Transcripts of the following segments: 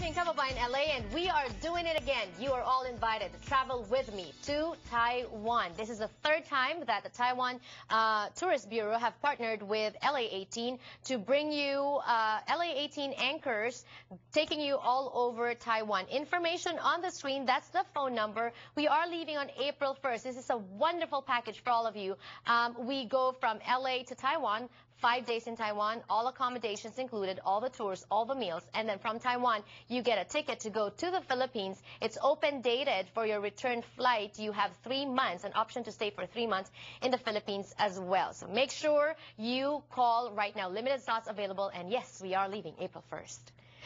watching Kababayan LA, and we are doing it again. You are all invited to travel with me to Taiwan. This is the third time that the Taiwan Tourist Bureau have partnered with LA18 to bring you LA18 anchors taking you all over Taiwan. Information on the screen, that's the phone number. We are leaving on April 1st. This is a wonderful package for all of you. We go from LA to Taiwan, 5 days in Taiwan, all accommodations included, all the tours, all the meals, and then from Taiwan, you get a ticket to go to the Philippines. It's open dated for your return flight. You have 3 months, an option to stay for 3 months in the Philippines as well. So make sure you call right now. Limited slots available, and yes, we are leaving April 1st.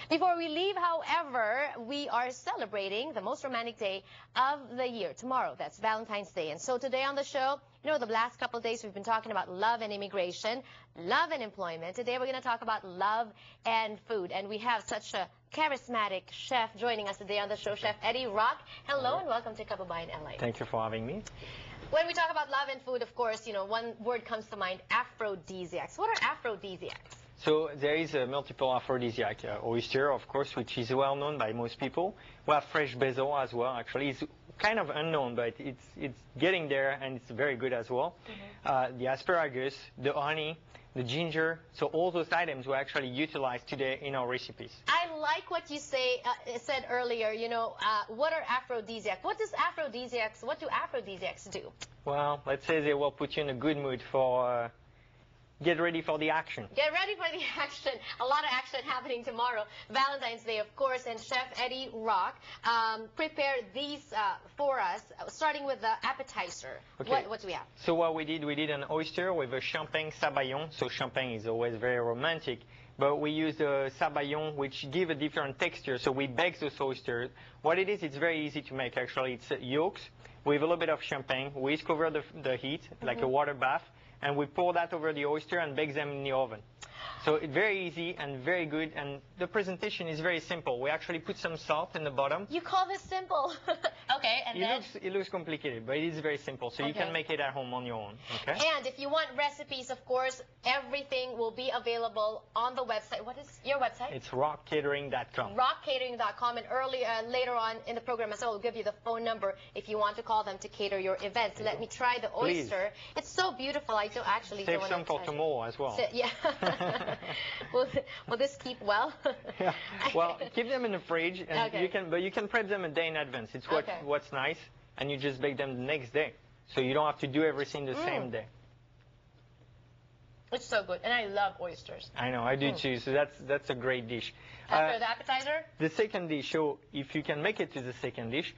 Before we leave, however, we are celebrating the most romantic day of the year. Tomorrow, that's Valentine's Day. And so today on the show, you know, the last couple of days we've been talking about love and immigration, love and employment. Today we're going to talk about love and food. And we have such a charismatic chef joining us today on the show, Chef Eddie Rock. Hello and welcome to Kababayan LA. Thank you for having me. When we talk about love and food, of course, you know, one word comes to mind, aphrodisiacs. What are aphrodisiacs? So there is a multiple aphrodisiac. Oyster, of course, which is well known by most people. We have fresh basil as well. Actually, it's kind of unknown, but it's getting there, and it's very good as well. The asparagus, the honey, the ginger. So all those items we actually utilize today in our recipes. I like what you said earlier. You know, what are aphrodisiacs? What do aphrodisiacs do? Well, let's say they will put you in a good mood for. Get ready for the action. Get ready for the action. A lot of action happening tomorrow. Valentine's Day, of course, and Chef Eddie Rock prepared these for us, starting with the appetizer. Okay. What do we have? So what we did an oyster with a champagne sabayon. So champagne is always very romantic. But we use the sabayon, which give a different texture. So we bake those oysters. What it is, it's very easy to make, actually. It's yolks with a little bit of champagne. We cover the heat, like a water bath. And we pour that over the oyster and bake them in the oven. So it's very easy and very good, and the presentation is very simple. We actually put some salt in the bottom. You call this simple? Okay, and then? It looks complicated, but it is very simple, so you can make it at home on your own. Okay. And if you want recipes, of course, everything will be available on the website. What is your website? It's rockcatering.com. Rockcatering.com, and later on in the program as well, we'll give you the phone number if you want to call them to cater your events. Let me try the oyster. Please. It's so beautiful. I don't actually save some for tomorrow as well. So, yeah. Will this keep well? Yeah. Well, keep them in the fridge, and you can prep them a day in advance. It's what's nice, and you just bake them the next day, so you don't have to do everything the same day. It's so good, and I love oysters. I know, I do too. So that's a great dish. After the appetizer? The second dish, so if you can make it to the second dish,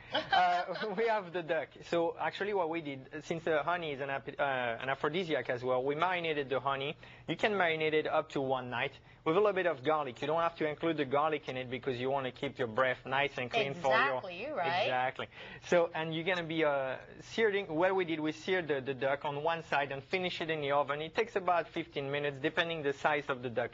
we have the duck. So actually what we did, since the honey is an aphrodisiac as well, we marinated the honey. You can marinate it up to 1 night with a little bit of garlic. You don't have to include the garlic in it because you want to keep your breath nice and clean for your... Exactly, you're right. Exactly. So, and you're going to be searing, what we did, we seared the duck on one side and finish it in the oven. It takes about 15 minutes, depending the size of the duck.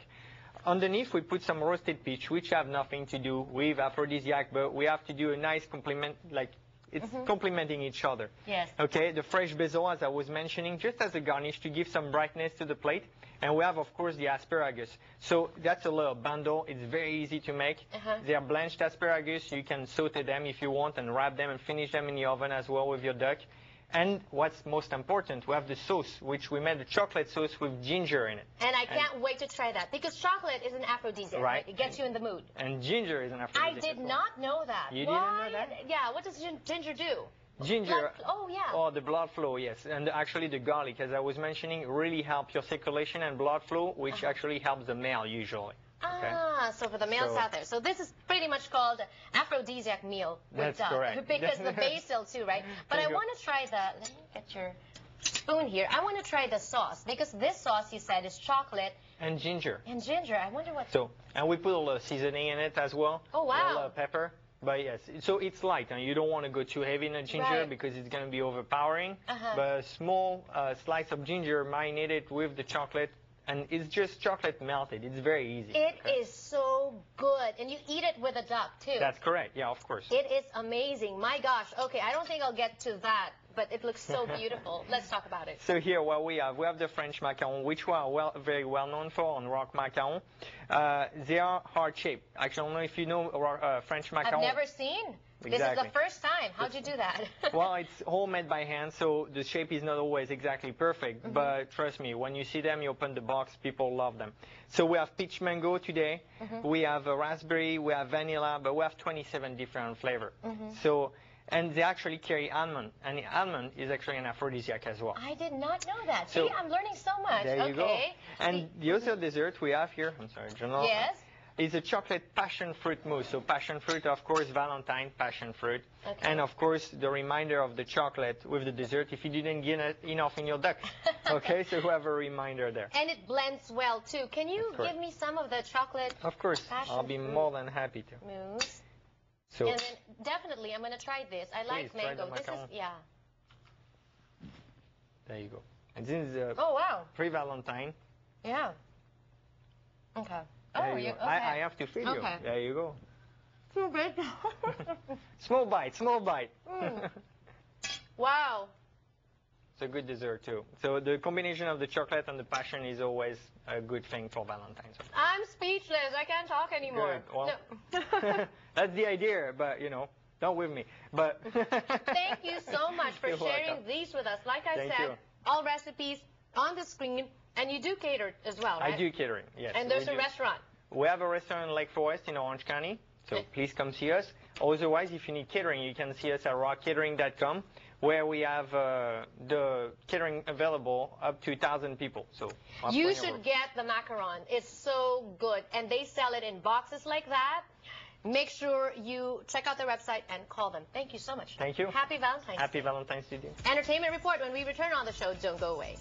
Underneath, we put some roasted peach, which have nothing to do with aphrodisiac, but we have to do a nice complement, like it's complementing each other. Yes. Okay, the fresh basil, as I was mentioning, just as a garnish to give some brightness to the plate. And we have, of course, the asparagus. So that's a little bundle. It's very easy to make. They are blanched asparagus. You can saute them if you want and wrap them and finish them in the oven as well with your duck. And what's most important, we have the sauce, which we made the chocolate sauce with ginger in it. And I can't wait to try that, because chocolate is an aphrodisiac, right? It gets you in the mood. And ginger is an aphrodisiac. I did not know that. You didn't know that? Yeah, what does ginger do? Ginger, oh the blood flow, yes. And actually the garlic, as I was mentioning, really helps your circulation and blood flow, which actually helps the male usually. Okay. So for the males out there. So this is pretty much called aphrodisiac meal with duck. Correct. Because the basil too, right? But I want to try let me get your spoon here. I want to try the sauce, because this sauce, you said, is chocolate. And ginger. And ginger. I wonder what... So, and we put a little seasoning in it as well. Oh, wow. A little pepper. But yes, so it's light, and you don't want to go too heavy in the ginger because it's going to be overpowering. But a small slice of ginger marinated with the chocolate, and it's just chocolate melted. It's very easy. It is so good, and you eat it with a duck too. That's correct. Yeah, of course. It is amazing. My gosh. Okay, I don't think I'll get to that but it looks so beautiful. Let's talk about it. So here what we have the French macaron, which we are very well known for on rock macaron. They are heart shaped. Actually, I don't know if you know French macaron. I've never seen. Exactly. This is the first time. How'd you do that? Well, it's all made by hand, so the shape is not always exactly perfect. But trust me, when you see them, you open the box, people love them. So we have peach mango today. We have raspberry, we have vanilla, but we have 27 different flavors. So, and they actually carry almond, and the almond is actually an aphrodisiac as well. I did not know that. So, see, I'm learning so much. There you go. And See, the other dessert we have here, I'm sorry, General. Yes. Is a chocolate passion fruit mousse. So passion fruit, of course, Valentine, passion fruit. Okay. And of course, the reminder of the chocolate with the dessert if you didn't get enough in your duck. Okay, so we have a reminder there. And it blends well, too. Can you give me some of the chocolate? Of course, I'll be more than happy to. Mousse. So, and then definitely, I'm going to try this. I like Please, try mango. the This is, macaron. yeah. there you go. And this is Oh, wow. pre-Valentine. Yeah. Okay. There Oh, you you, go. okay. I have to feed you. Okay. There you go. Too big. Small bite, small bite. Wow. It's a good dessert too. So the combination of the chocolate and the passion is always a good thing for Valentine's. I'm speechless. I can't talk anymore. Good. Well, No. that's the idea, but you know, not with me. But Thank you so much for You're sharing welcome. these with us. Like I Thank said, you. all recipes on the screen, and you do cater as well, right? I do catering, yes. And there's we a do. restaurant. We have a restaurant in Lake Forest in Orange County, so Okay. please come see us. Otherwise, if you need catering, you can see us at rockcatering.com, where we have the catering available up to 1,000 people. So You should get the macaron. It's so good. And they sell it in boxes like that. Make sure you check out their website and call them. Thank you so much. Thank you. Happy Valentine's Happy Day. Valentine's to you. Entertainment Report when we return on the show. Don't go away.